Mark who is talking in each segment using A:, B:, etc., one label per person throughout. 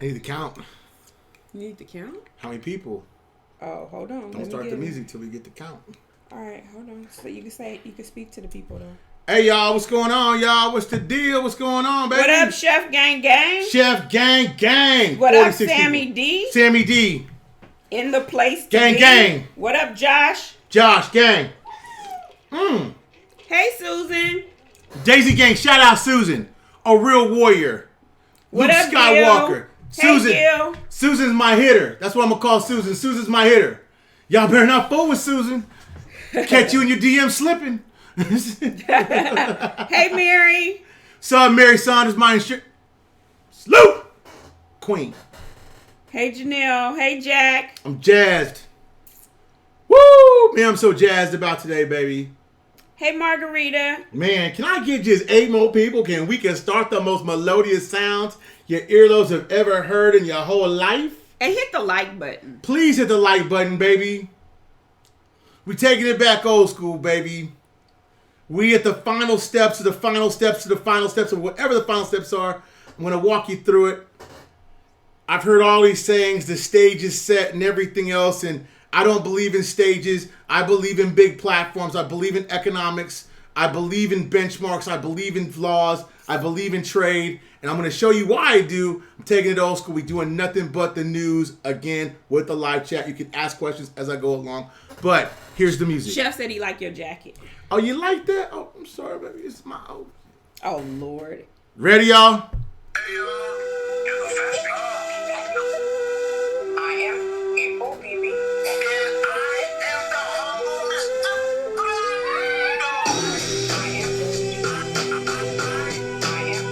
A: I need to count.
B: You need to count?
A: How many people?
B: Oh, hold on.
A: Don't start the music till we get the count.
B: All right, hold on. So you can speak to the people though.
A: Hey y'all, what's going on, y'all? What's the deal? What's going on, baby?
B: What up, Chef Gang Gang?
A: Chef Gang Gang.
B: What up, Sammy people. D?
A: Sammy D.
B: In the place to
A: gang
B: be.
A: Gang.
B: What up, Josh?
A: Josh Gang.
B: Hey, Susan.
A: Daisy Gang. Shout out Susan, a real warrior.
B: What
A: Luke
B: up,
A: Skywalker.
B: Gil?
A: Susan.
B: Hey, Gil.
A: Susan's my hitter. That's what I'm gonna call Susan. Susan's my hitter. Y'all better not fool with Susan. Catch you in your DM slipping.
B: Hey, Mary.
A: Son, Mary Saunders, my insurance. Sloop. Queen.
B: Hey, Janelle. Hey, Jack.
A: I'm jazzed. Woo! Man, I'm so jazzed about today, baby.
B: Hey, Margarita.
A: Man, can I get just 8 more people? We can start the most melodious sounds your earlobes have ever heard in your whole life?
B: And hit the like button.
A: Please hit the like button, baby. We taking it back old school, baby. We at the final steps of the final steps of the final steps of whatever the final steps are. I'm going to walk you through it. I've heard all these sayings, the stage is set and everything else, and I don't believe in stages. I believe in big platforms. I believe in economics. I believe in benchmarks. I believe in laws. I believe in trade. And I'm going to show you why I do. I'm taking it old school. We're doing nothing but the news again with the live chat. You can ask questions as I go along. But here's the music.
B: Chef said he liked your jacket.
A: Oh, you like that? Oh, I'm sorry, baby. It's my own.
B: Oh, Lord.
A: Ready, y'all?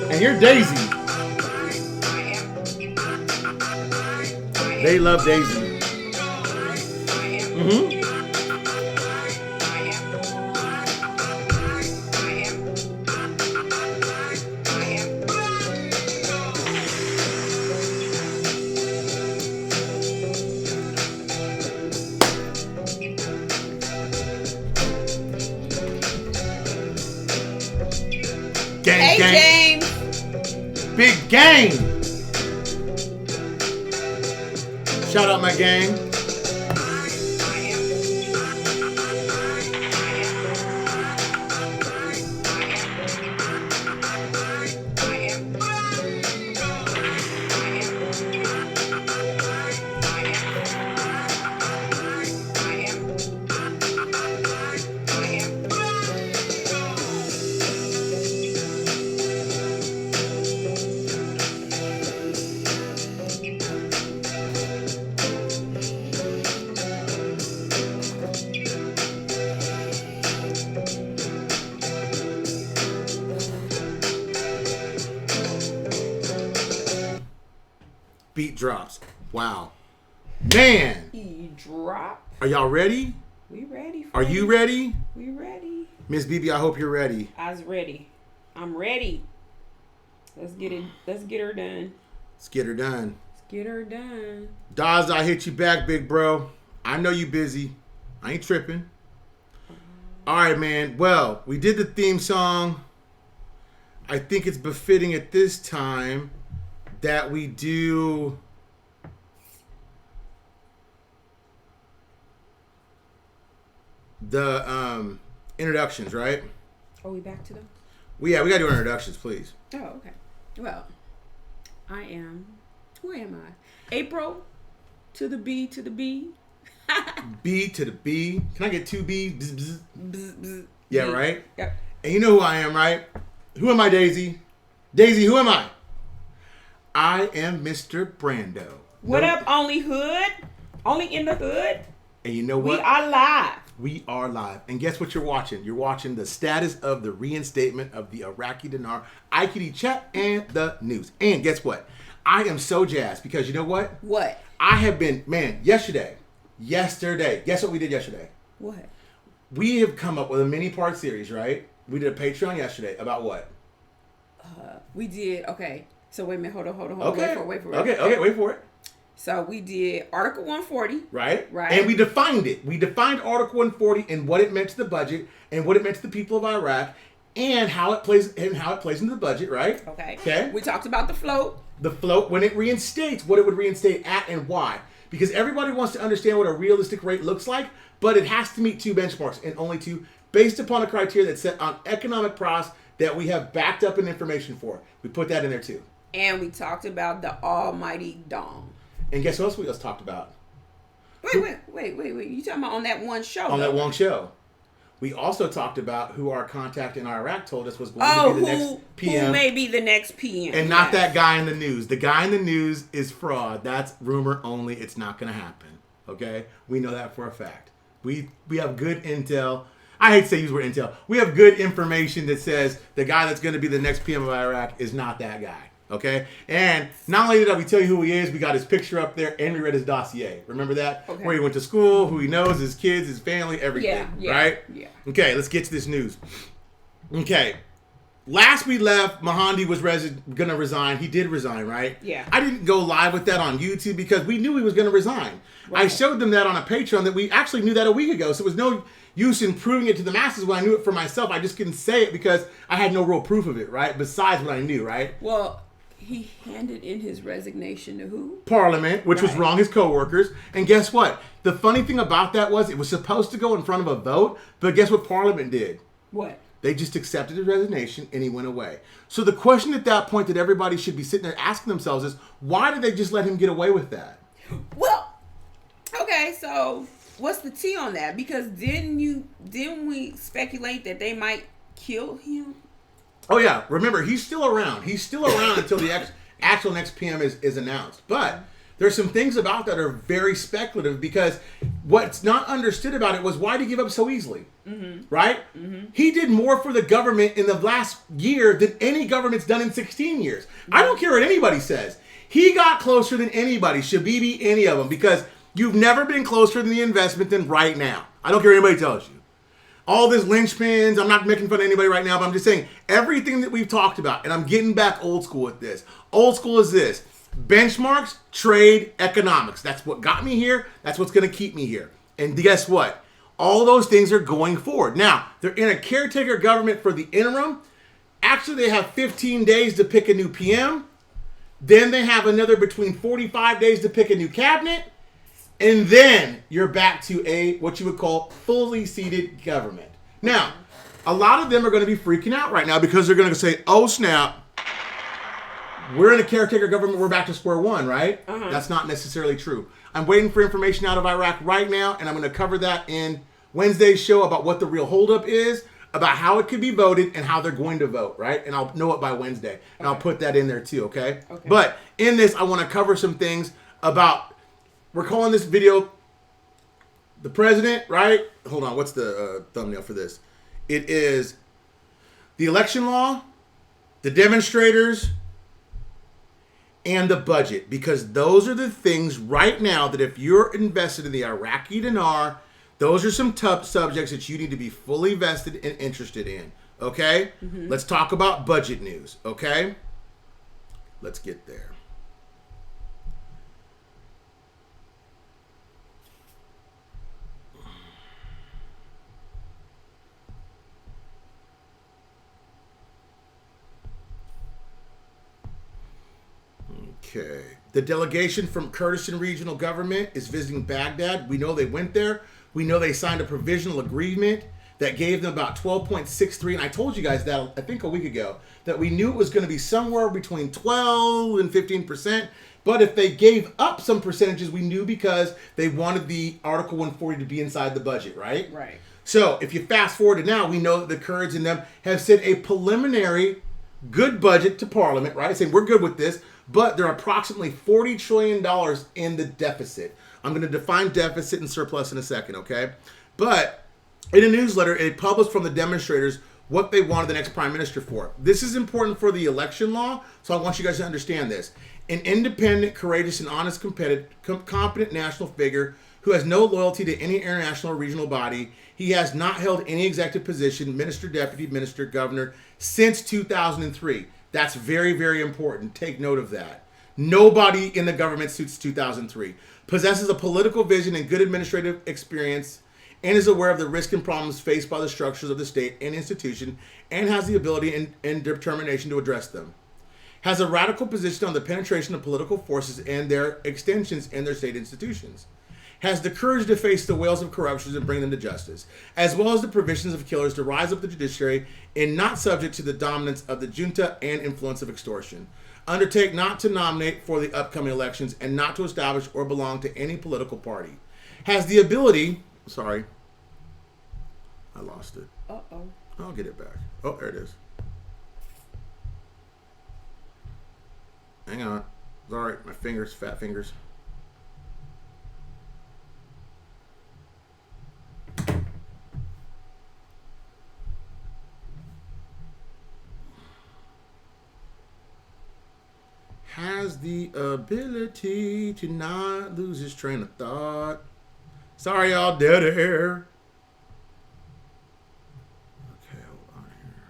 A: And you're Daisy. They love Daisy. Gang,
B: hey,
A: gang.
B: James.
A: Big gang. Shout out my gang. Beat drops. Wow. Man.
B: He dropped.
A: Are y'all ready?
B: We ready.
A: Are you ready?
B: We ready.
A: Miss BB, I hope you're ready.
B: I's ready. I'm ready. Let's get it. Let's get her done.
A: Let's get her done.
B: Let's get her done.
A: Daz, I hit you back, big bro. I know you busy. I ain't tripping. All right, man. Well, we did the theme song. I think it's befitting at this time that we do the introductions, right?
B: Are we back to them?
A: We gotta do introductions, please.
B: Oh, okay. Well, I am. Who am I? April to the B to the B.
A: B to the B. Can I get 2 B's? Bzz, bzz.
B: Bzz, bzz,
A: Yeah,
B: B.
A: right?
B: Yep.
A: And you know who I am, right? Who am I, Daisy? Daisy, who am I? I am Mr. Brando.
B: What up, Only Hood? Only in the Hood?
A: And you know what?
B: We are live.
A: We are live. And guess what you're watching? You're watching the status of the reinstatement of the Iraqi Dinar IQD chat and the news. And guess what? I am so jazzed because you know what?
B: What?
A: I have been, man, yesterday. Guess what we did yesterday?
B: What?
A: We have come up with a mini-part series, right? We did a Patreon yesterday about what?
B: We did, okay. So wait a minute, hold on.
A: Okay.
B: Wait for it.
A: Okay, wait for it.
B: So we did Article 140.
A: Right.
B: Right.
A: And we defined it. We defined Article 140 and what it meant to the budget and what it meant to the people of Iraq and how it plays into the budget, right?
B: Okay.
A: Okay.
B: We talked about the float.
A: the float, when it reinstates, what it would reinstate at and why. Because everybody wants to understand what a realistic rate looks like, but it has to meet two benchmarks, and only two, based upon a criteria that's set on economic pros that we have backed up in information for. We put that in there too.
B: And we talked about the almighty dong.
A: And guess what else we just talked about?
B: Wait. You talking about on that one show?
A: On that one show. We also talked about who our contact in Iraq told us was going to be the next PM.
B: Who may be the next PM.
A: And not that guy in the news. The guy in the news is fraud. That's rumor only. It's not going to happen. Okay? We know that for a fact. We have good intel. I hate to say use the word intel. We have good information that says the guy that's going to be the next PM of Iraq is not that guy. Okay? And not only did we tell you who he is, we got his picture up there and we read his dossier. Remember that?
B: Okay.
A: Where he went to school, who he knows, his kids, his family, everything. Right?
B: Yeah.
A: Okay, let's get to this news. Okay. Last we left, Mahandi was going to resign. He did resign, right?
B: Yeah.
A: I didn't go live with that on YouTube because we knew he was going to resign. Right. I showed them that on a Patreon that we actually knew that a week ago. So there was no use in proving it to the masses when I knew it for myself. I just couldn't say it because I had no real proof of it, right? Besides what I knew, right?
B: Well, he handed in his resignation to who?
A: Parliament, which was wrong, his co-workers. And guess what? The funny thing about that was it was supposed to go in front of a vote, but guess what Parliament did?
B: What?
A: They just accepted his resignation and he went away. So the question at that point that everybody should be sitting there asking themselves is, why did they just let him get away with that?
B: Well, okay, so what's the tea on that? Because didn't we speculate that they might kill him?
A: Oh yeah, remember he's still around. He's still around until the actual next PM is announced. But there's some things about that are very speculative because what's not understood about it was why did he give up so easily? Mm-hmm. Right? Mm-hmm. He did more for the government in the last year than any government's done in 16 years. Mm-hmm. I don't care what anybody says. He got closer than anybody, Shabibi, any of them, because you've never been closer than the investment than right now. I don't care what anybody tells you. All this linchpins, I'm not making fun of anybody right now, but I'm just saying everything that we've talked about, and I'm getting back old school with this. Old school is this. Benchmarks, trade, economics. That's what got me here. That's what's going to keep me here. And guess what? All those things are going forward. Now, they're in a caretaker government for the interim. Actually, they have 15 days to pick a new PM. Then they have another between 45 days to pick a new cabinet. And then you're back to a what you would call fully seated government. Now, a lot of them are going to be freaking out right now because they're going to say, oh, snap. We're in a caretaker government. We're back to square one, right? Uh-huh. That's not necessarily true. I'm waiting for information out of Iraq right now, and I'm going to cover that in Wednesday's show about what the real holdup is, about how it could be voted, and how they're going to vote, right? And I'll know it by Wednesday, and I'll put that in there too, okay? But in this, I want to cover some things about, we're calling this video the president, right? Hold on, what's the thumbnail for this? It is the election law, the demonstrators, and the budget, because those are the things right now that if you're invested in the Iraqi dinar, those are some tough subjects that you need to be fully vested and interested in. Okay? Mm-hmm. Let's talk about budget news. Okay? Let's get there. Okay. The delegation from Kurdistan Regional Government is visiting Baghdad. We know they went there. We know they signed a provisional agreement that gave them about 12.63. And I told you guys that, I think a week ago, that we knew it was going to be somewhere between 12 and 15%. But if they gave up some percentages, we knew because they wanted the Article 140 to be inside the budget, right?
B: Right.
A: So if you fast forward to now, we know that the Kurds and them have sent a preliminary good budget to Parliament, right? Saying we're good with this. But they're approximately $40 trillion in the deficit. I'm going to define deficit and surplus in a second, okay? But in a newsletter, it published from the demonstrators what they wanted the next prime minister for. This is important for the election law, so I want you guys to understand this. An independent, courageous, and honest, competent national figure who has no loyalty to any international or regional body. He has not held any executive position, minister, deputy minister, governor, since 2003. That's very, very important. Take note of that. Nobody in the government since 2003 possesses a political vision and good administrative experience and is aware of the risks and problems faced by the structures of the state and institution and has the ability and determination to address them. has a radical position on the penetration of political forces and their extensions in their state institutions, has the courage to face the whales of corruption and bring them to justice, as well as the provisions of killers to rise up the judiciary and not subject to the dominance of the junta and influence of extortion, undertake not to nominate for the upcoming elections and not to establish or belong to any political party, has the ability, sorry, I lost it.
B: Uh-oh.
A: I'll get it back. Oh, there it is. Hang on. Sorry, my fingers, fat fingers. Has the ability to not lose his train of thought. Sorry, y'all, dead air. Okay, hold on here.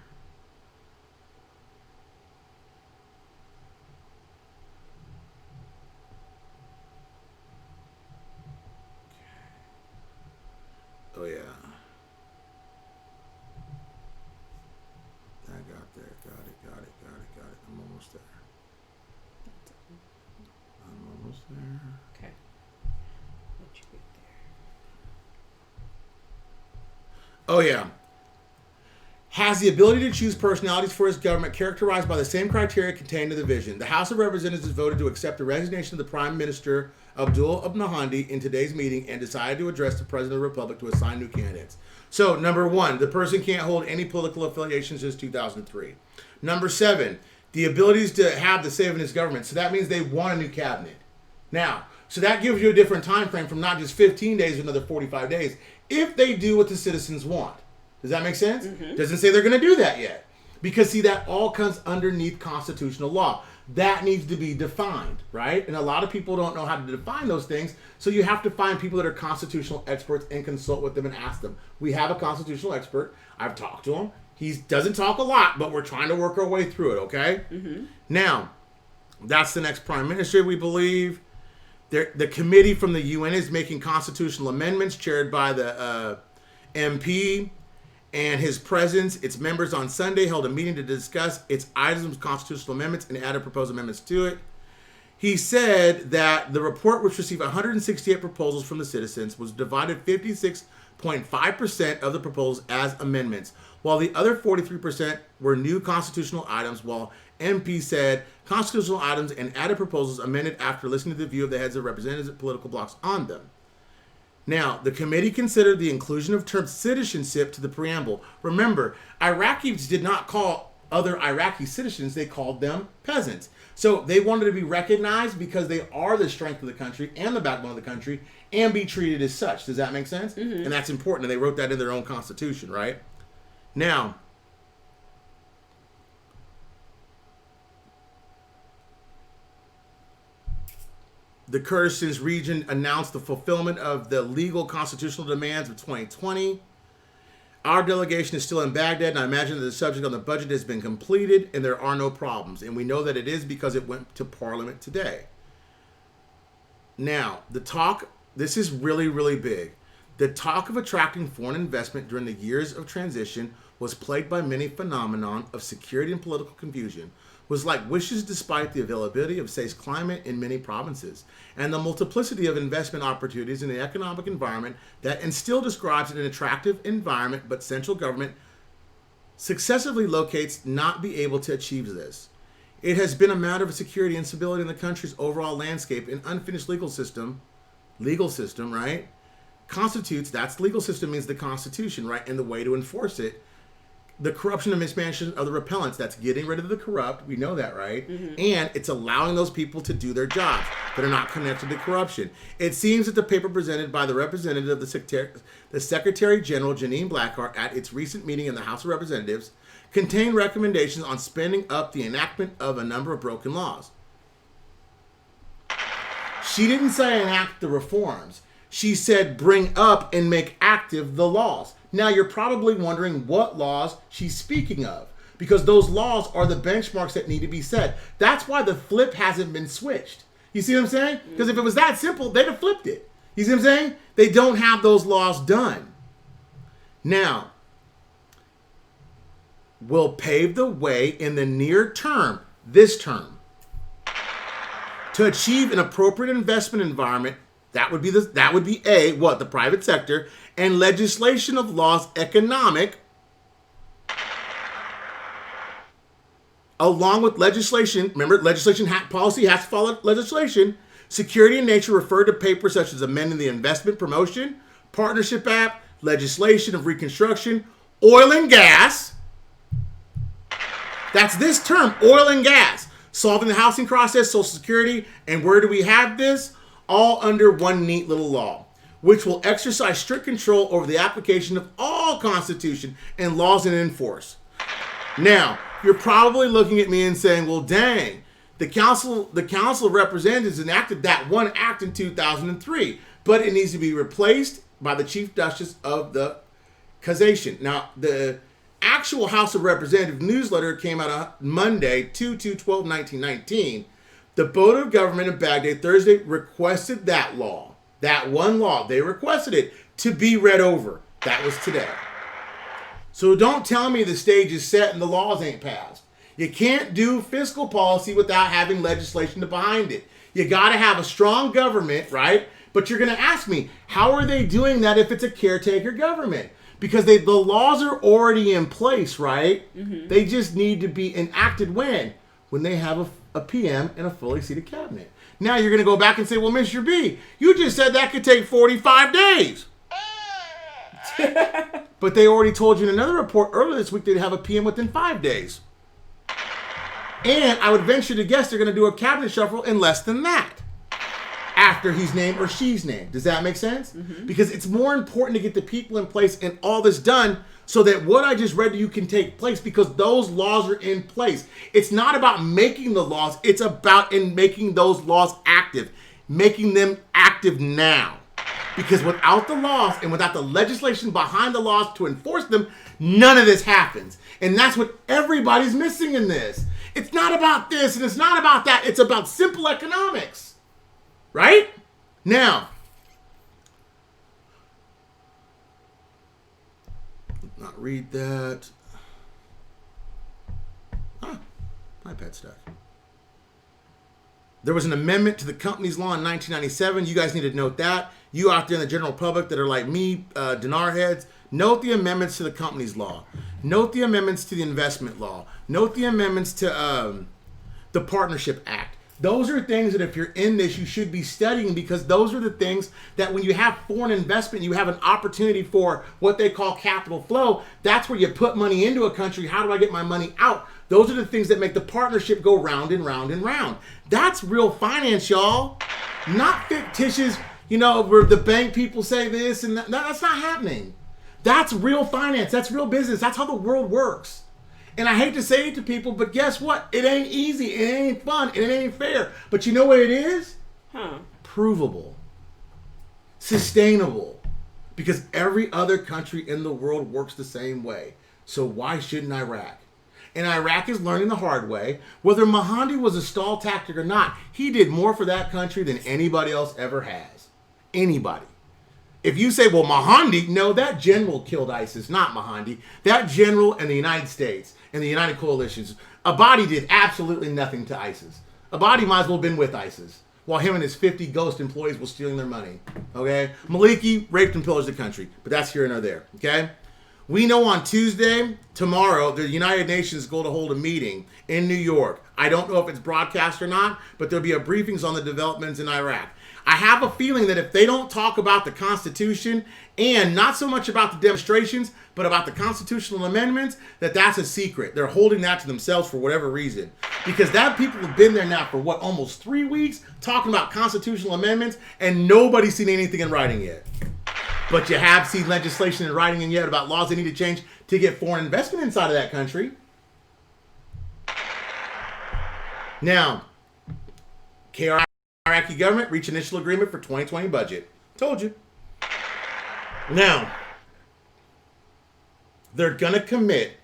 A: Okay. Oh, yeah. I got there. Got it. I'm almost there.
B: Okay. Let you get there.
A: Oh, yeah. Has the ability to choose personalities for his government characterized by the same criteria contained in the vision. The House of Representatives voted to accept the resignation of the Prime Minister Abdul Abnahandi in today's meeting and decided to address the President of the Republic to assign new candidates. So, number 1, the person can't hold any political affiliation since 2003. Number 7, the abilities to have the say in his government. So that means they want a new cabinet. Now, so that gives you a different time frame from not just 15 days to another 45 days if they do what the citizens want. Does that make sense? Mm-hmm. Doesn't say they're going to do that yet. Because, see, that all comes underneath constitutional law. That needs to be defined, right? And a lot of people don't know how to define those things, so you have to find people that are constitutional experts and consult with them and ask them. We have a constitutional expert. I've talked to him. He doesn't talk a lot, but we're trying to work our way through it, okay? Mm-hmm. Now, that's the next prime minister, we believe. The committee from the UN is making constitutional amendments chaired by the MP and his presence. Its members on Sunday held a meeting to discuss its items of constitutional amendments and added proposed amendments to it. He said that the report, which received 168 proposals from the citizens, was divided 56.5% of the proposals as amendments, while the other 43% were new constitutional items, while MP said constitutional items and added proposals amended after listening to the view of the heads of representatives and political blocs on them. Now, the committee considered the inclusion of term citizenship to the preamble. Remember, Iraqis did not call other Iraqi citizens, they called them peasants. So they wanted to be recognized because they are the strength of the country and the backbone of the country and be treated as such. Does that make sense? Mm-hmm. And that's important. And they wrote that in their own constitution, right? Now, the Kurdistan region announced the fulfillment of the legal constitutional demands of 2020. Our delegation is still in Baghdad, and I imagine that the subject on the budget has been completed and there are no problems. And we know that it is because it went to Parliament today. Now, this is really, really big. The talk of attracting foreign investment during the years of transition was plagued by many phenomenon of security and political confusion, was like wishes despite the availability of safe climate in many provinces, and the multiplicity of investment opportunities in the economic environment that and still describes an attractive environment, but central government successively locates not be able to achieve this. It has been a matter of security and stability in the country's overall landscape. An unfinished legal system, right, constitutes, that's legal system means the Constitution, right, and the way to enforce it. The corruption and mismanagement of the repellents, that's getting rid of the corrupt, we know that, right? Mm-hmm. And it's allowing those people to do their jobs that are not connected to corruption. It seems that the paper presented by the representative of the Secretary General, Janine Blackheart, at its recent meeting in the House of Representatives, contained recommendations on spending up the enactment of a number of broken laws. She didn't say enact the reforms. She said bring up and make active the laws. Now, you're probably wondering what laws she's speaking of, because those laws are the benchmarks that need to be set. That's why the flip hasn't been switched. You see what I'm saying? Because if it was that simple, they'd have flipped it. You see what I'm saying? They don't have those laws done. Now, will pave the way in the near term. this term. To achieve an appropriate investment environment, that would be the private sector, and legislation of laws economic, along with legislation. Remember, policy has to follow legislation. Security in nature referred to papers such as amending the Investment Promotion Partnership Act, legislation of reconstruction, oil and gas. That's this term, oil and gas. Solving the housing process, Social Security, and where do we have this? All under one neat little law, which will exercise strict control over the application of all Constitution and laws in force. Now, you're probably looking at me and saying, well, dang, the Council of Representatives enacted that one act in 2003, but it needs to be replaced by the Chief Justice of the Cassation. Now, the actual House of Representatives newsletter came out on Monday, 2/12/1919. The Board of Government in Baghdad Thursday requested that one law, they requested it to be read over. That was today. So don't tell me the stage is set and the laws ain't passed. You can't do fiscal policy without having legislation behind it. You got to have a strong government, right? But you're going to ask me, how are they doing that if it's a caretaker government? Because the laws are already in place, right? Mm-hmm. They just need to be enacted when? When they have a PM and a fully seated cabinet. Now you're going to go back and say, well, Mr. B, you just said that could take 45 days. But they already told you in another report earlier this week they'd have a PM within 5 days. And I would venture to guess they're going to do a cabinet shuffle in less than that, after he's named or she's named. Does that make sense? Mm-hmm. Because it's more important to get the people in place and all this done so that what I just read to you can take place, because those laws are in place. It's not about making the laws. It's about making those laws active, making them active now. Because without the laws and without the legislation behind the laws to enforce them, none of this happens. And that's what everybody's missing in this. It's not about this and it's not about that. It's about simple economics. Right? Now, not read that. My pet stuff. There was an amendment to the company's law in 1997. You guys need to note that. You out there in the general public that are like me, dinar heads, note the amendments to the company's law. Note the amendments to the investment law. Note the amendments to the Partnership Act. Those are things that if you're in this, you should be studying, because those are the things that when you have foreign investment, you have an opportunity for what they call capital flow. That's where you put money into a country. How do I get my money out? Those are the things that make the partnership go round and round and round. That's real finance, y'all. Not fictitious, where the bank people say this and that. That's not happening. That's real finance. That's real business. That's how the world works. And I hate to say it to people, but guess what? It ain't easy. It ain't fun. And it ain't fair. But you know what it is? Provable. Sustainable. Because every other country in the world works the same way. So why shouldn't Iraq? And Iraq is learning the hard way. Whether Mahdi was a stall tactic or not, he did more for that country than anybody else ever has. Anybody. If you say, well, Mahdi, no, that general killed ISIS, not Mahdi. That general and the United States and the United Coalitions. Abadi did absolutely nothing to ISIS. Abadi might as well have been with ISIS, while him and his 50 ghost employees were stealing their money. Okay? Maliki raped and pillaged the country, but that's here and there. Okay? We know on Tuesday, tomorrow, the United Nations is going to hold a meeting in New York. I don't know if it's broadcast or not, but there'll be a briefings on the developments in Iraq. I have a feeling that if they don't talk about the Constitution and not so much about the demonstrations, but about the constitutional amendments, that's a secret. They're holding that to themselves for whatever reason. Because that people have been there now for almost 3 weeks talking about constitutional amendments, and nobody's seen anything in writing yet. But you have seen legislation in writing in yet about laws they need to change to get foreign investment inside of that country. Now, Iraqi government reached initial agreement for 2020 budget. Told you. Now, they're going to commit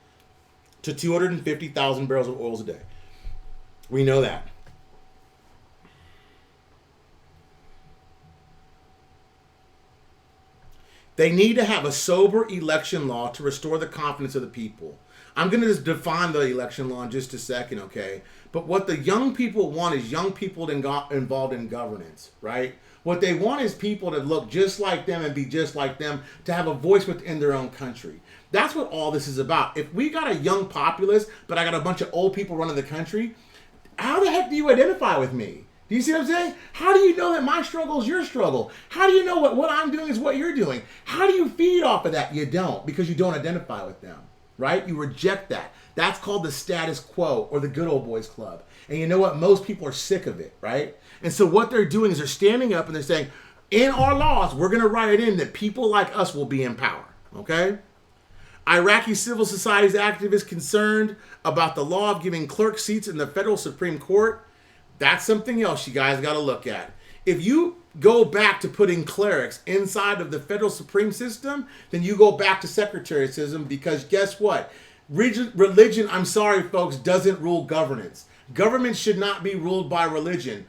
A: to 250,000 barrels of oil a day. We know that. They need to have a sober election law to restore the confidence of the people. I'm going to just define the election law in just a second, okay? But what the young people want is young people involved in governance, right? What they want is people to look just like them and be just like them, to have a voice within their own country. That's what all this is about. If we got a young populace, but I got a bunch of old people running the country, how the heck do you identify with me? Do you see what I'm saying? How do you know that my struggle is your struggle? How do you know what I'm doing is what you're doing? How do you feed off of that? You don't, because you don't identify with them, right? You reject that. That's called the status quo, or the good old boys club. And you know what? Most people are sick of it, right? And so what they're doing is they're standing up and they're saying, in our laws, we're going to write it in that people like us will be in power, okay? Iraqi civil society's activists concerned about the law of giving clerk seats in the federal Supreme Court. That's something else you guys got to look at. If you go back to putting clerics inside of the federal Supreme system, then you go back to secretariatism, because guess what? Religion, I'm sorry folks, doesn't rule governance. Government should not be ruled by religion.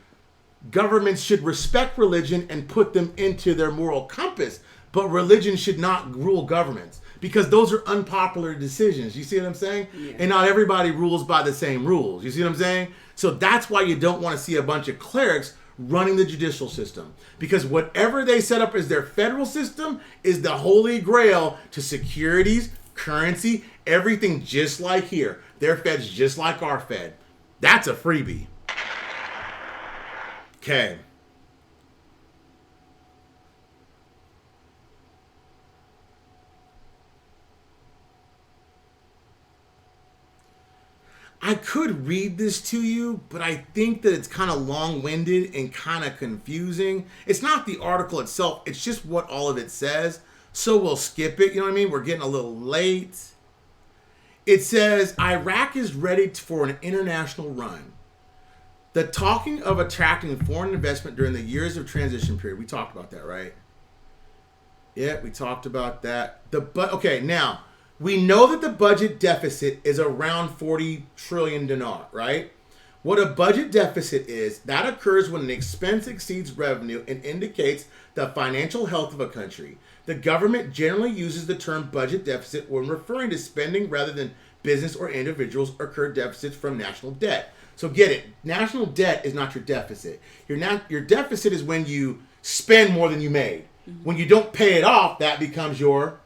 A: Governments should respect religion and put them into their moral compass, but religion should not rule governments, because those are unpopular decisions. You see what I'm saying? Yeah. And not everybody rules by the same rules. You see what I'm saying? So that's why you don't want to see a bunch of clerics running the judicial system, because whatever they set up as their federal system is the holy grail to securities, currency, everything, just like here. Their Fed's just like our Fed. That's a freebie. Okay. I could read this to you, but I think that it's kind of long-winded and kind of confusing. It's not the article itself, it's just what all of it says. So we'll skip it, you know what I mean? We're getting a little late. It says, Iraq is ready for an international run. The talking of attracting foreign investment during the years of transition period. We talked about that, right? Yeah, we talked about that. Okay, now, we know that the budget deficit is around 40 trillion dinar, right? What a budget deficit is, that occurs when an expense exceeds revenue and indicates the financial health of a country. The government generally uses the term budget deficit when referring to spending rather than business or individuals incur deficits from national debt. So get it, national debt is not your deficit. Your deficit is when you spend more than you made. Mm-hmm. When you don't pay it off, that becomes your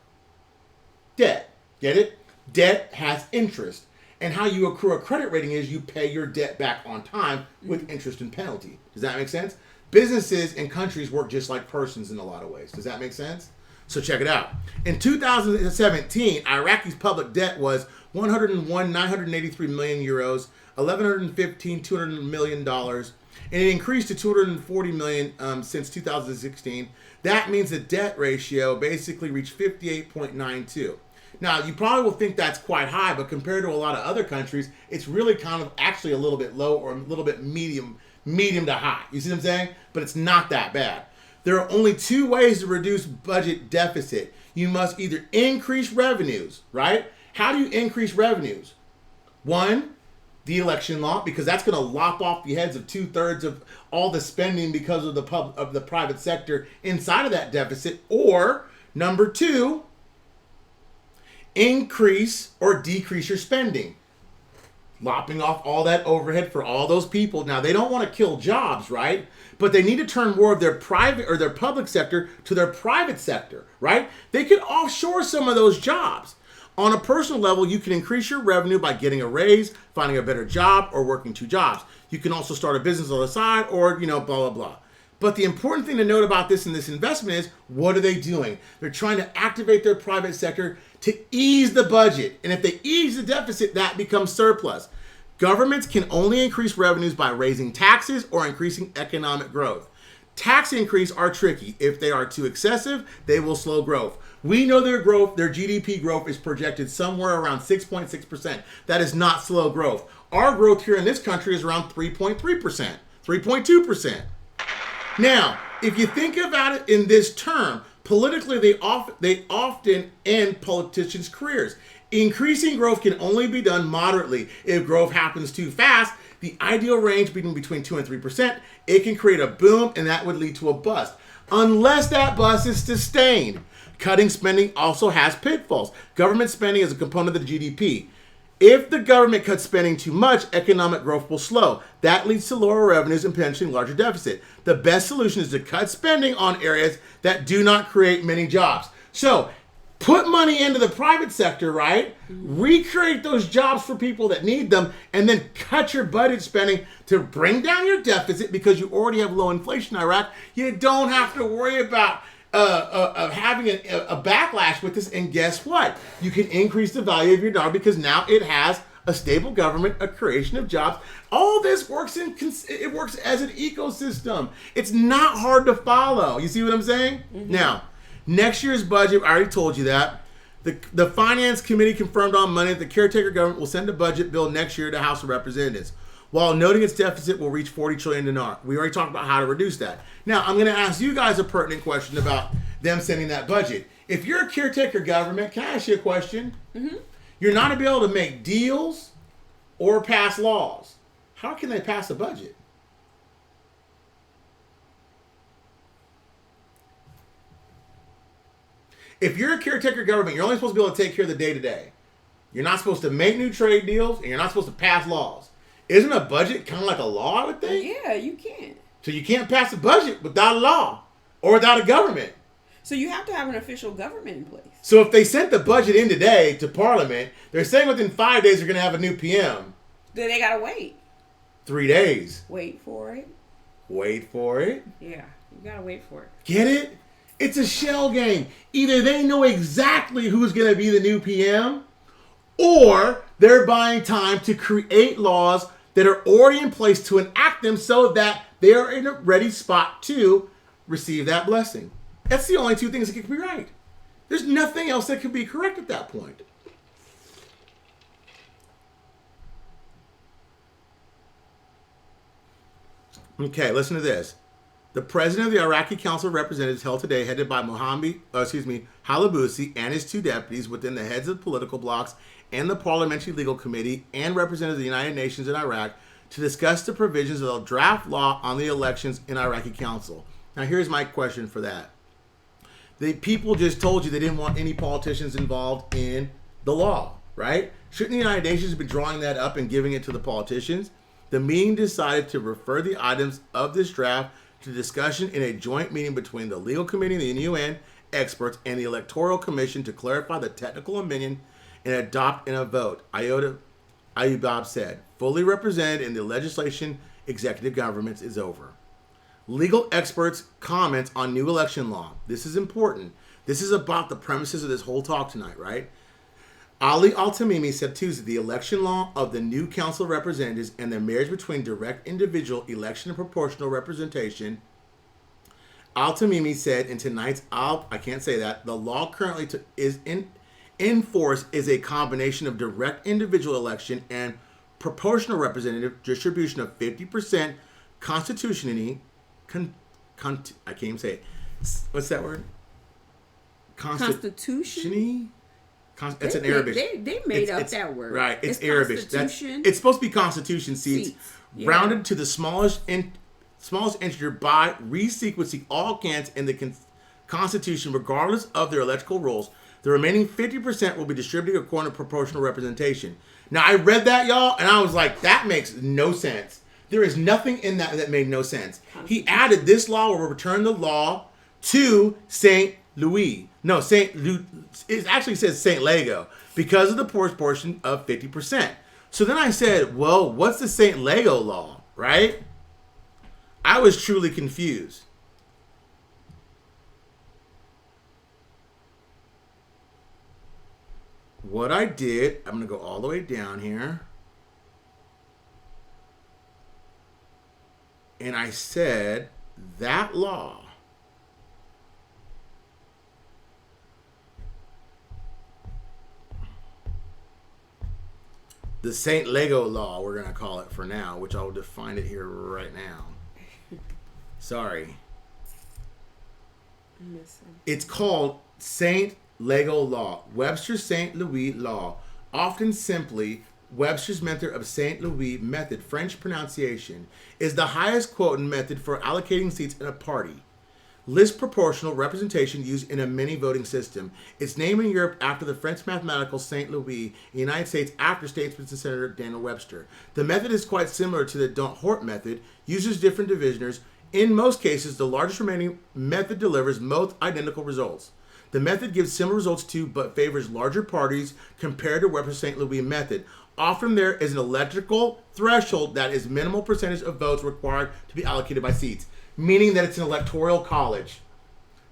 A: debt. Get it? Debt has interest. And how you accrue a credit rating is you pay your debt back on time with interest and penalty. Does that make sense? Businesses and countries work just like persons in a lot of ways. Does that make sense? So check it out. In 2017, Iraqi's public debt was 101,983 million euros, 1,115, $200 million, and it increased to 240 million since 2016. That means the debt ratio basically reached 58.92. Now, you probably will think that's quite high, but compared to a lot of other countries, it's really kind of actually a little bit low, or a little bit medium to high. You see what I'm saying? But it's not that bad. There are only two ways to reduce budget deficit. You must either increase revenues, right? How do you increase revenues? One, the election law, because that's going to lop off the heads of 2/3 of all the spending because of the private sector inside of that deficit. Or number two, increase or decrease your spending, lopping off all that overhead for all those people. Now, they don't want to kill jobs, right? But they need to turn more of their private or their public sector to their private sector, right? They could offshore some of those jobs. On a personal level, you can increase your revenue by getting a raise, finding a better job, or working 2 jobs. You can also start a business on the side, or, blah, blah, blah. But the important thing to note about this and this investment is, what are they doing? They're trying to activate their private sector to ease the budget. And if they ease the deficit, that becomes surplus. Governments can only increase revenues by raising taxes or increasing economic growth. Tax increases are tricky. If they are too excessive, they will slow growth. We know their GDP growth is projected somewhere around 6.6%. That is not slow growth. Our growth here in this country is around 3.3%, 3.2%. Now, if you think about it in this term, politically, they often end politicians' careers. Increasing growth can only be done moderately. If growth happens too fast, the ideal range being between 2 and 3%, it can create a boom, and that would lead to a bust. Unless that bust is sustained. Cutting spending also has pitfalls. Government spending is a component of the GDP. If the government cuts spending too much, economic growth will slow. That leads to lower revenues and potentially larger deficit. The best solution is to cut spending on areas that do not create many jobs. So, put money into the private sector, right? Recreate those jobs for people that need them, and then cut your budget spending to bring down your deficit because you already have low inflation in Iraq. You don't have to worry about having a backlash with this. And guess what? You can increase the value of your dollar because now it has a stable government, a creation of jobs. All this works it works as an ecosystem. It's not hard to follow. You see what I'm saying? Now, next year's budget, I already told you that. The Finance Committee confirmed on Monday that the caretaker government will send a budget bill next year to the House of Representatives, while noting its deficit will reach 40 trillion dinar. We already talked about how to reduce that. Now, I'm going to ask you guys a pertinent question about them sending that budget. If you're a caretaker government, can I ask you a question? You're not going to be able to make deals or pass laws. How can they pass a budget? If you're a caretaker government, you're only supposed to be able to take care of the day-to-day. You're not supposed to make new trade deals, and you're not supposed to pass laws. Isn't a budget kind of like a law, I would think?
B: Yeah, you can't.
A: So you can't pass a budget without a law or without a government.
B: So you have to have an official government in place.
A: So if they sent the budget in today to Parliament, they're saying within 5 days they're going to have a new PM.
B: Then they got to wait.
A: 3 days.
B: Wait for it.
A: Wait for it.
B: Yeah, you got to wait for it.
A: Get it? It's a shell game. Either they know exactly who's going to be the new PM, or they're buying time to create laws that are already in place to enact them so that they're in a ready spot to receive that blessing. That's the only two things that can be right. There's nothing else that could be correct at that point. Okay, listen to this. The president of the Iraqi Council of Representatives held today, headed by Halabusi and his two deputies within the heads of political blocs and the Parliamentary Legal Committee and representatives of the United Nations in Iraq to discuss the provisions of the draft law on the elections in Iraqi Council. Now, here's my question for that. The people just told you they didn't want any politicians involved in the law, right? Shouldn't the United Nations have been drawing that up and giving it to the politicians? The meeting decided to refer the items of this draft to discussion in a joint meeting between the Legal Committee and the UN experts and the Electoral Commission to clarify the technical opinion and adopt in a vote. Ayubab said, fully represented in the legislation executive governments is over. Legal experts' comments on new election law. This is important. This is about the premises of this whole talk tonight, right? Ali Al-Tamimi said Tuesday the election law of the new Council of Representatives and the marriage between direct individual election and proportional representation. Al-Tamimi said in tonight's the law currently is in force is a combination of direct individual election and proportional representative distribution of 50% constitutionally. I can't even say it. What's that word?
B: Constitution?
A: It's an Arabic.
B: They made up that word.
A: Right. It's Arabic. It's supposed to be constitution seats. Yeah. Rounded to the smallest integer by resequencing all candidates in the Constitution, regardless of their electoral rolls. The remaining 50% will be distributed according to proportional representation. Now, I read that, y'all, and I was like, that makes no sense. There is nothing in that made no sense. He added this law will return the law to St. Louis. No, it actually says St. Lego because of the portion of 50%. So then I said, well, what's the St. Lego law, right? I was truly confused. What I did, I'm going to go all the way down here. And I said, that law the St. Lego law, we're going to call it for now, which I will define it here right now. Sorry. It's called St. Lego law, Webster's St. Louis law, often simply Webster's method of St. Louis method, French pronunciation, is the highest quoting method for allocating seats in a party. list proportional representation used in a mini voting system. It's named in Europe after the French mathematical Saint Louis, in the United States after statesman and Senator Daniel Webster. The method is quite similar to the D'Hondt method, uses different divisioners. In most cases, the largest remaining method delivers most identical results. The method gives similar results to, but favors larger parties compared to Webster's St. Louis method. Often there is an electoral threshold that is minimal percentage of votes required to be allocated by seats, meaning that it's an electoral college.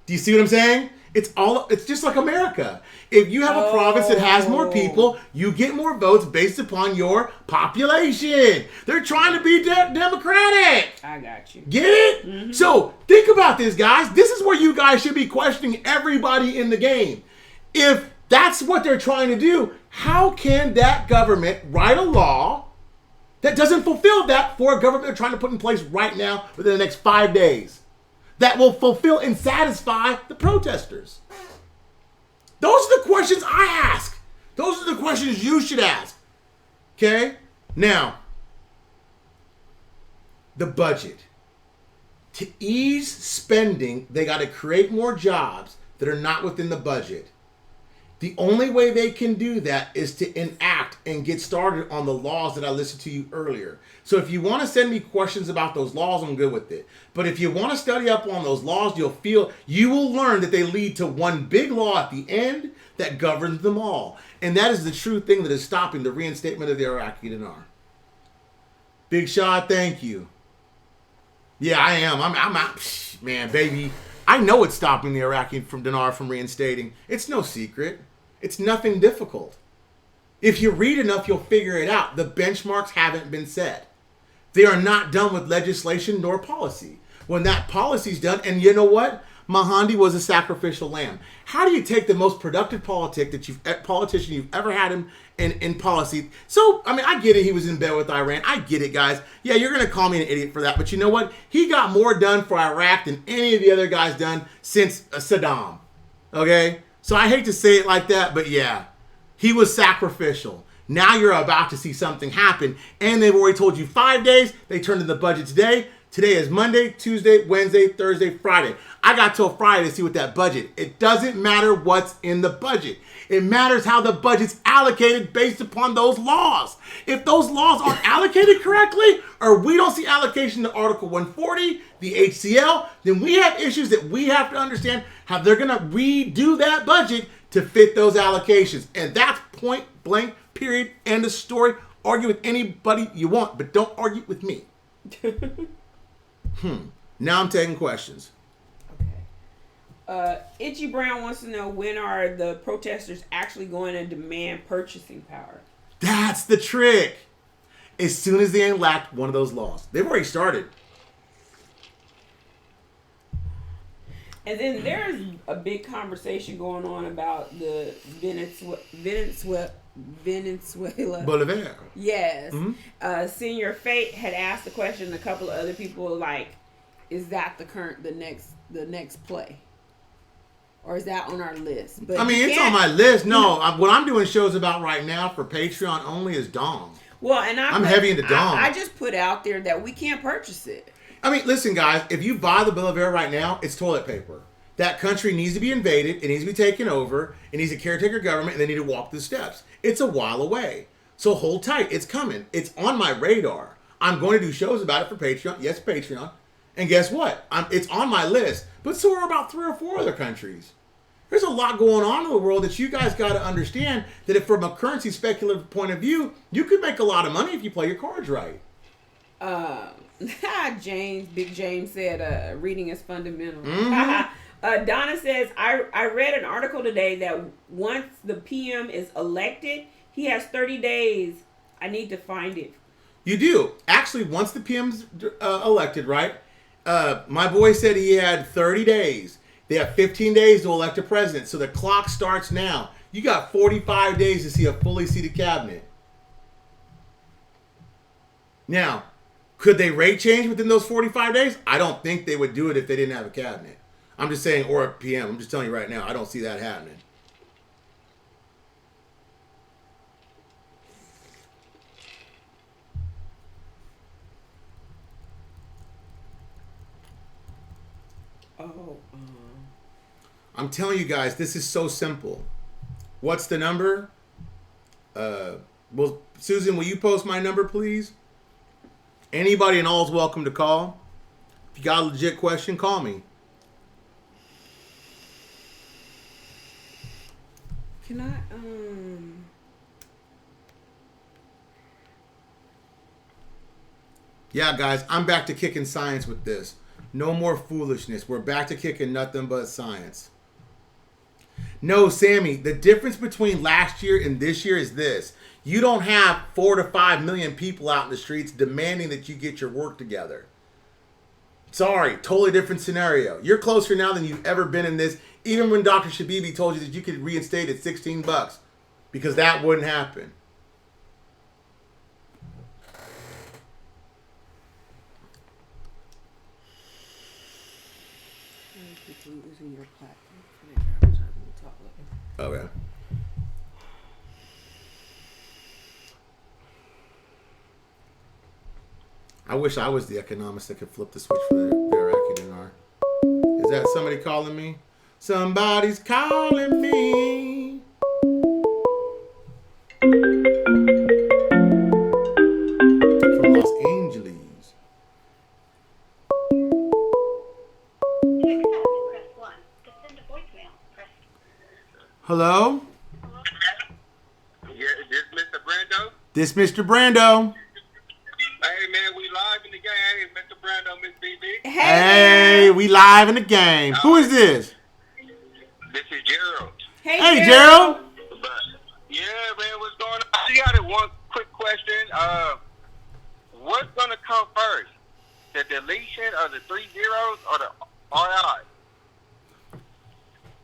A: Do you see what I'm saying? It's just like America. If you have a province that has more people, you get more votes based upon your population. They're trying to be democratic.
B: I got you.
A: Get it? Mm-hmm. So think about this, guys. This is where you guys should be questioning everybody in the game. If that's what they're trying to do, how can that government write a law that doesn't fulfill that for a government they're trying to put in place right now within the next 5 days? That will fulfill and satisfy the protesters. Those are the questions I ask. Those are the questions you should ask. Okay? Now, the budget. To ease spending, they got to create more jobs that are not within the budget. The only way they can do that is to enact and get started on the laws that I listed to you earlier. So if you want to send me questions about those laws, I'm good with it. But if you want to study up on those laws, you will learn that they lead to one big law at the end that governs them all. And that is the true thing that is stopping the reinstatement of the Iraqi dinar. Big Shot, thank you. Yeah, I am. I'm out. Man, baby. I know it's stopping the Iraqi dinar from reinstating. It's no secret. It's nothing difficult. If you read enough, you'll figure it out. The benchmarks haven't been set. They are not done with legislation nor policy. When that policy's done, and you know what? Mahdi was a sacrificial lamb. How do you take the most productive politician you've ever had in policy? So, I mean, I get it. He was in bed with Iran. I get it, guys. Yeah, you're going to call me an idiot for that. But you know what? He got more done for Iraq than any of the other guys done since Saddam. Okay? So I hate to say it like that, but yeah. He was sacrificial. Now you're about to see something happen. And they've already told you 5 days. They turned in the budget today. Today is Monday, Tuesday, Wednesday, Thursday, Friday. I got till Friday to see what that budget. It doesn't matter what's in the budget. It matters how the budget's allocated based upon those laws. If those laws aren't allocated correctly, or we don't see allocation to Article 140, the HCL, then we have issues that we have to understand how they're going to redo that budget to fit those allocations. And that's point blank, period, end of story. Argue with anybody you want, but don't argue with me. Now I'm taking questions.
B: Okay. Itchy Brown wants to know, when are the protesters actually going to demand purchasing power?
A: That's the trick. As soon as they enact one of those laws. They've already started.
B: And then there's a big conversation going on about the Venezuela.
A: Bolivar.
B: Yes. Mm-hmm. Senior Fate had asked the question. A couple of other people like, is that the next play, or is that on our list? But
A: I mean, it's on my list. No, what I'm doing shows about right now for Patreon only is Dong.
B: Well, and I'm
A: heavy into Dong.
B: I just put out there that we can't purchase it.
A: I mean, listen, guys. If you buy the Bolivar right now, it's toilet paper. That country needs to be invaded. It needs to be taken over. It needs a caretaker government, and they need to walk the steps. It's a while away. So hold tight. It's coming. It's on my radar. I'm going to do shows about it for Patreon. Yes, Patreon. And guess what? It's on my list. But so are about 3 or 4 other countries. There's a lot going on in the world that you guys got to understand, that if from a currency speculative point of view, you could make a lot of money if you play your cards right.
B: Big James said, reading is fundamental. Mm-hmm. Donna says, I read an article today that once the PM is elected, he has 30 days. I need to find it.
A: You do. Actually, once the PM's elected, right? My boy said he had 30 days. They have 15 days to elect a president. So the clock starts now. You got 45 days to see a fully seated cabinet. Now, could they rate change within those 45 days? I don't think they would do it if they didn't have a cabinet. I'm just saying, or a PM. I'm just telling you right now, I don't see that happening.
B: Oh. Oh.
A: I'm telling you guys, this is so simple. What's the number? Well, Susan, will you post my number, please? Anybody and all is welcome to call. If you got a legit question, call me.
B: Can I,
A: Yeah, guys, I'm back to kicking science with this. No more foolishness. We're back to kicking nothing but science. No, Sammy, the difference between last year and this year is this. You don't have 4 to 5 million people out in the streets demanding that you get your work together. Sorry, totally different scenario. You're closer now than you've ever been in this, even when Dr. Shabibi told you that you could reinstate at $16, because that wouldn't happen.
B: using your platform for their advertising talk.
A: Okay. I wish I was the economist that could flip the switch for the Iraqi Dinar. Is that somebody calling me? Somebody's calling me. From Los Angeles. Hello?
C: Yeah, this Mr. Brando?
A: This Mr. Brando.
C: Hey, man, we live in the game. Hey, Mr. Brando, Miss BB.
A: Hey, we live in the game. Who is this?
C: This is Gerald.
A: Hey, Gerald.
C: But, yeah, man, what's going on? I got one quick question. What's going to come first? The deletion of the 3 zeros or the RI?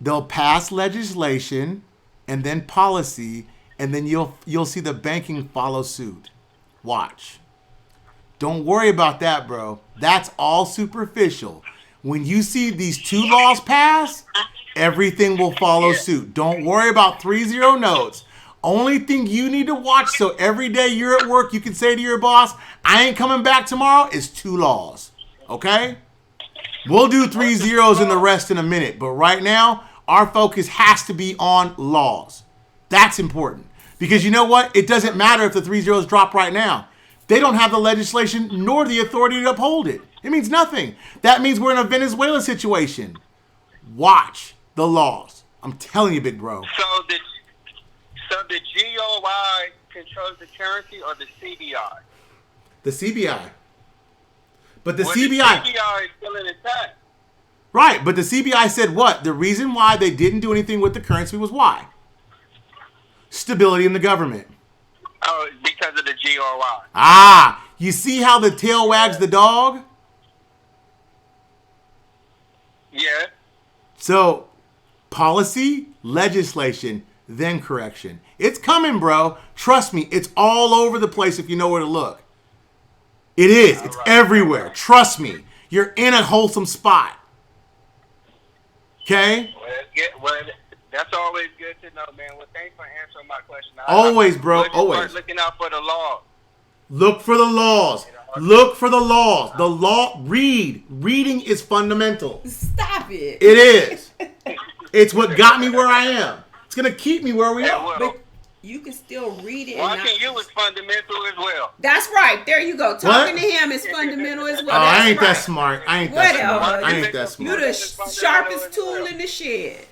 A: They'll pass legislation and then policy, and then you'll see the banking follow suit. Watch. Don't worry about that, bro. That's all superficial. When you see these 2 laws pass, everything will follow suit. Don't worry about 3-0 notes. Only thing you need to watch so every day you're at work, you can say to your boss, I ain't coming back tomorrow, is 2 laws. Okay? We'll do 3 zeros and the rest in a minute. But right now, our focus has to be on laws. That's important. Because you know what? It doesn't matter if the 3 zeros drop right now. They don't have the legislation nor the authority to uphold it. It means nothing. That means we're in a Venezuela situation. Watch the laws. I'm telling you, big bro.
C: So the GOI controls the currency or the CBI?
A: The CBI. But the
C: Well,
A: CBI...
C: The CBI is still in intact.
A: Right, but the CBI said what? The reason why they didn't do anything with the currency was why? Stability in the government.
C: Oh, because of the GOI.
A: Ah, you see how the tail wags the dog?
C: Yeah.
A: So, policy, legislation, then correction. It's coming, bro. Trust me, it's all over the place if you know where to look. It is. It's everywhere. Trust me. You're in a wholesome spot. Okay?
C: Well, that's always good to know, man. Well, thanks for answering my question.
A: Always, bro. Always.
C: Start looking out for the law.
A: Look for the laws. Look for the laws. The law. Read. Reading is fundamental.
B: Stop it.
A: It is. It's what got me where I am. It's going to keep me where we are.
C: Well,
B: But you can still read it.
C: watching you is fundamental as well.
B: That's right. There you go. Talking
A: What?
B: to him is fundamental as well.
A: Oh,
B: That's
A: I ain't
B: right.
A: that smart. I ain't that
B: Whatever.
A: smart. I ain't that
B: You
A: smart.
B: the sharpest tool in the shed.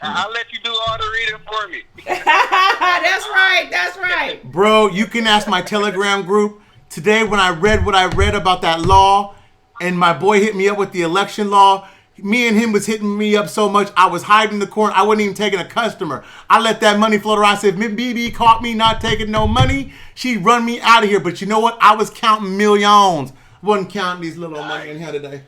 C: I'll let you do all the reading for me.
B: That's right. That's right.
A: Bro, you can ask my Telegram group. Today when I read what I read about that law and my boy hit me up with the election law, me and him was hitting me up so much, I was hiding in the corner. I wasn't even taking a customer. I let that money float around. I said, if BB caught me not taking no money, she'd run me out of here. But you know what? I was counting millions. Wasn't counting these little money in here today.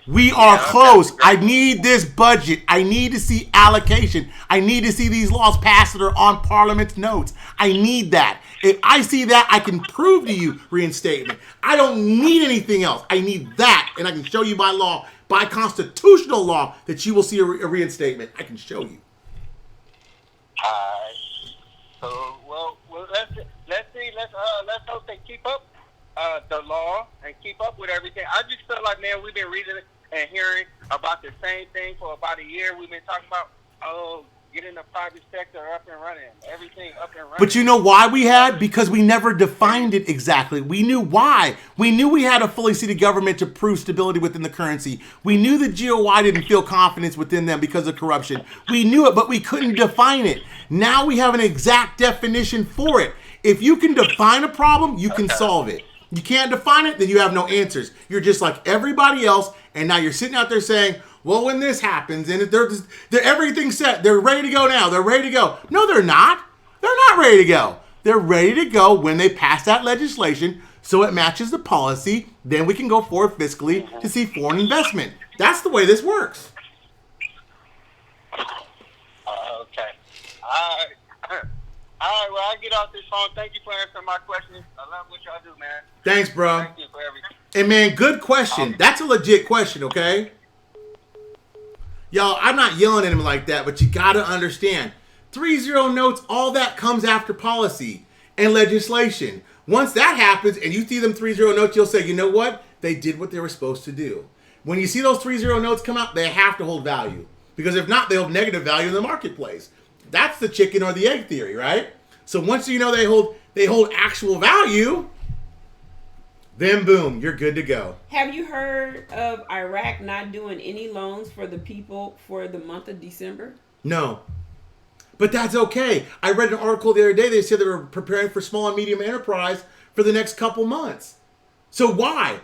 A: We are close. I need this budget. I need to see allocation. I need to see these laws passed that are on Parliament's notes. I need that. If I see that, I can prove to you reinstatement. I don't need anything else. I need that. And I can show you by law, by constitutional law, that you will see a reinstatement. I can show you.
C: Alright. So, well, let's see. Let's hope they keep up. the law and keep up with everything. I just feel like, man, we've been reading and hearing about the same thing for about a year. We've been talking about, getting the private sector up and running, everything up and running.
A: But you know why we had? Because we never defined it exactly. We knew why. We knew we had a fully seated government to prove stability within the currency. We knew the GOI didn't feel confidence within them because of corruption. We knew it, but we couldn't define it. Now we have an exact definition for it. If you can define a problem, you can solve it. You can't define it, then you have no answers. You're just like everybody else, and now you're sitting out there saying, well, when this happens, and they're everything's set, they're ready to go now, they're ready to go. No, they're not. They're not ready to go. They're ready to go when they pass that legislation so it matches the policy. Then we can go forward fiscally to see foreign investment. That's the way this works.
C: Okay. All right. Well, I get off this phone. Thank you for answering my questions. I love what y'all do, man.
A: Thanks, bro.
C: Thank you for everything.
A: And man, good question. That's a legit question, okay? Y'all, I'm not yelling at him like that, but you gotta understand. 3-0 notes, all that comes after policy and legislation. Once that happens and you see them 3-0 notes, you'll say, you know what? They did what they were supposed to do. When you see those 3-0 notes come out, they have to hold value. Because if not, they hold negative value in the marketplace. That's the chicken or the egg theory, right? So once you know they hold actual value, then boom, you're good to go.
B: Have you heard of Iraq not doing any loans for the people for the month of December?
A: No. But that's okay. I read an article the other day. They said they were preparing for small and medium enterprise for the next couple months. So why?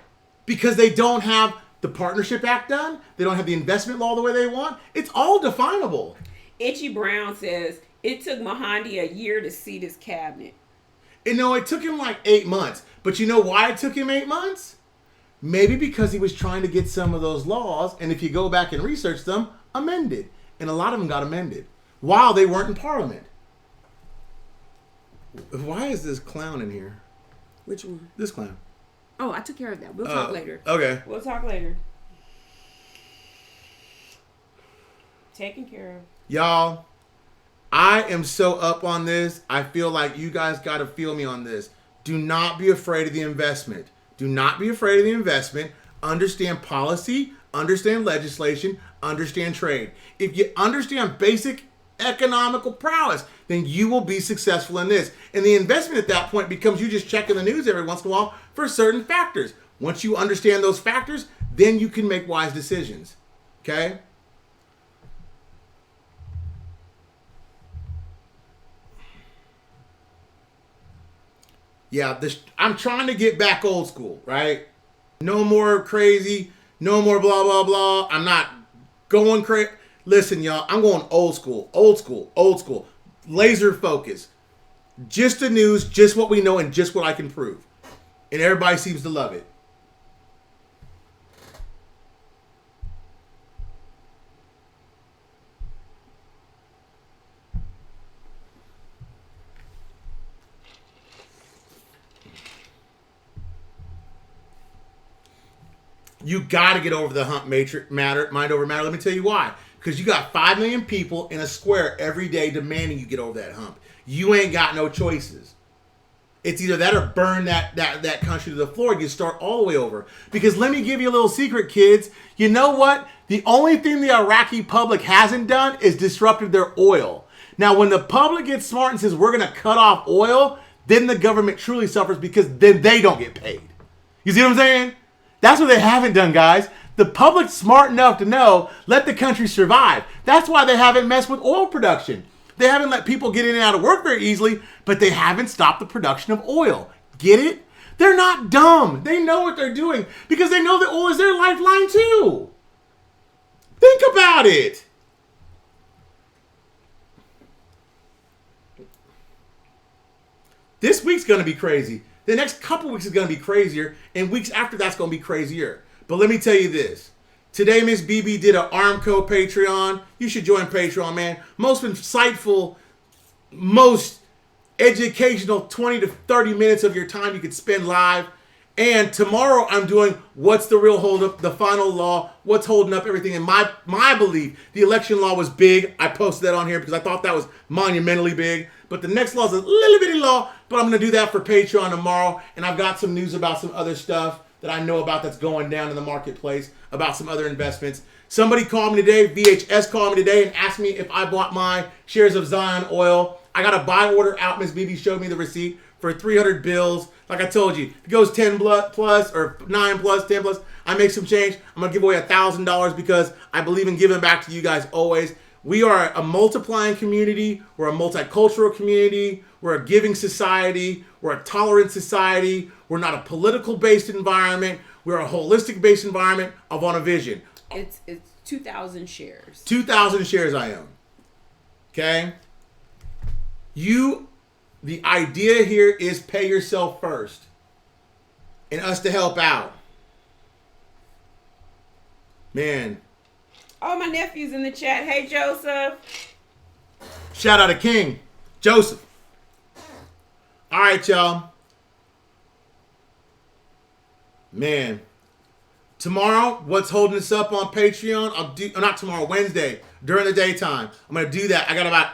A: Because they don't have the Partnership Act done. They don't have the investment law the way they want. It's all definable.
B: Itchy Brown says, it took Mahandi a year to seat his cabinet.
A: And no, it took him like 8 months. But you know why it took him 8 months? Maybe because he was trying to get some of those laws, and if you go back and research them, amended. And a lot of them got amended while they weren't in Parliament. Why is this clown in here?
B: Which one?
A: This clown.
B: Oh, I took care of that. We'll talk later.
A: Okay.
B: We'll talk later. Taken care of.
A: Y'all, I am so up on this. I feel like you guys got to feel me on this. Do not be afraid of the investment. Do not be afraid of the investment. Understand policy, understand legislation, understand trade. If you understand basic economical prowess, then you will be successful in this. And the investment at that point becomes you just checking the news every once in a while for certain factors. Once you understand those factors, then you can make wise decisions. Okay? Yeah, I'm trying to get back old school, right? No more crazy, no more blah, blah, blah. I'm not going crazy. Listen, y'all, I'm going old school, old school, old school. Laser focus. Just the news, just what we know, and just what I can prove. And everybody seems to love it. You got to get over the hump mind over matter. Let me tell you why. Because you got 5 million people in a square every day demanding you get over that hump. You ain't got no choices. It's either that or burn that country to the floor and you start all the way over. Because let me give you a little secret, kids. You know what? The only thing the Iraqi public hasn't done is disrupted their oil. Now, when the public gets smart and says we're going to cut off oil, then the government truly suffers because then they don't get paid. You see what I'm saying? That's what they haven't done, guys. The public's smart enough to know, let the country survive. That's why they haven't messed with oil production. They haven't let people get in and out of work very easily, but they haven't stopped the production of oil. Get it? They're not dumb. They know what they're doing because they know that oil is their lifeline too. Think about it. This week's going to be crazy. The next couple weeks is going to be crazier, and weeks after that's going to be crazier. But let me tell you this. Today, Miss BB did an Armco Patreon. You should join Patreon, man. Most insightful, most educational 20 to 30 minutes of your time you could spend live. And tomorrow I'm doing what's the real holdup, the final law, what's holding up everything. And my belief, the election law was big. I posted that on here because I thought that was monumentally big. But the next law is a little bitty law, but I'm going to do that for Patreon tomorrow. And I've got some news about some other stuff that I know about that's going down in the marketplace, about some other investments. Somebody called me today, VHS called me today and asked me if I bought my shares of Zion Oil. I got a buy order out. Miss BB showed me the receipt for 300 bills. Like I told you, if it goes 10 plus or 9 plus, 10 plus, I make some change. I'm going to give away $1,000 because I believe in giving back to you guys always. We are a multiplying community. We're a multicultural community. We're a giving society. We're a tolerant society. We're not a political-based environment. We're a holistic-based environment of on a vision.
B: It's 2,000 shares.
A: 2,000 shares I own. Okay? The idea here is pay yourself first. And us to help out. Man.
B: Oh, my nephew's in the chat. Hey, Joseph.
A: Shout out to King. Joseph. All right, y'all. Man. Tomorrow, what's holding us up on Patreon? Not tomorrow, Wednesday, during the daytime. I'm going to do that. I got about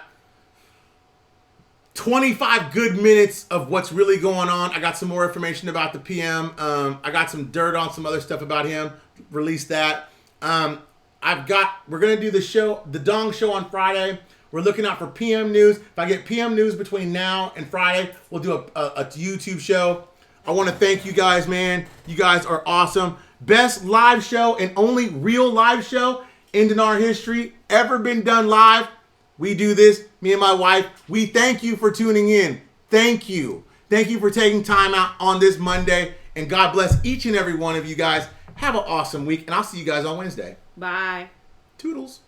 A: 25 good minutes of what's really going on. I got some more information about the PM. I got some dirt on some other stuff about him. Released that. We're going to do the Dong Show on Friday. We're looking out for PM news. If I get PM news between now and Friday, we'll do a YouTube show. I want to thank you guys, man. You guys are awesome. Best live show and only real live show in Dinar history ever been done live. We do this, me and my wife. We thank you for tuning in. Thank you. Thank you for taking time out on this Monday. And God bless each and every one of you guys. Have an awesome week. And I'll see you guys on Wednesday.
B: Bye.
A: Toodles.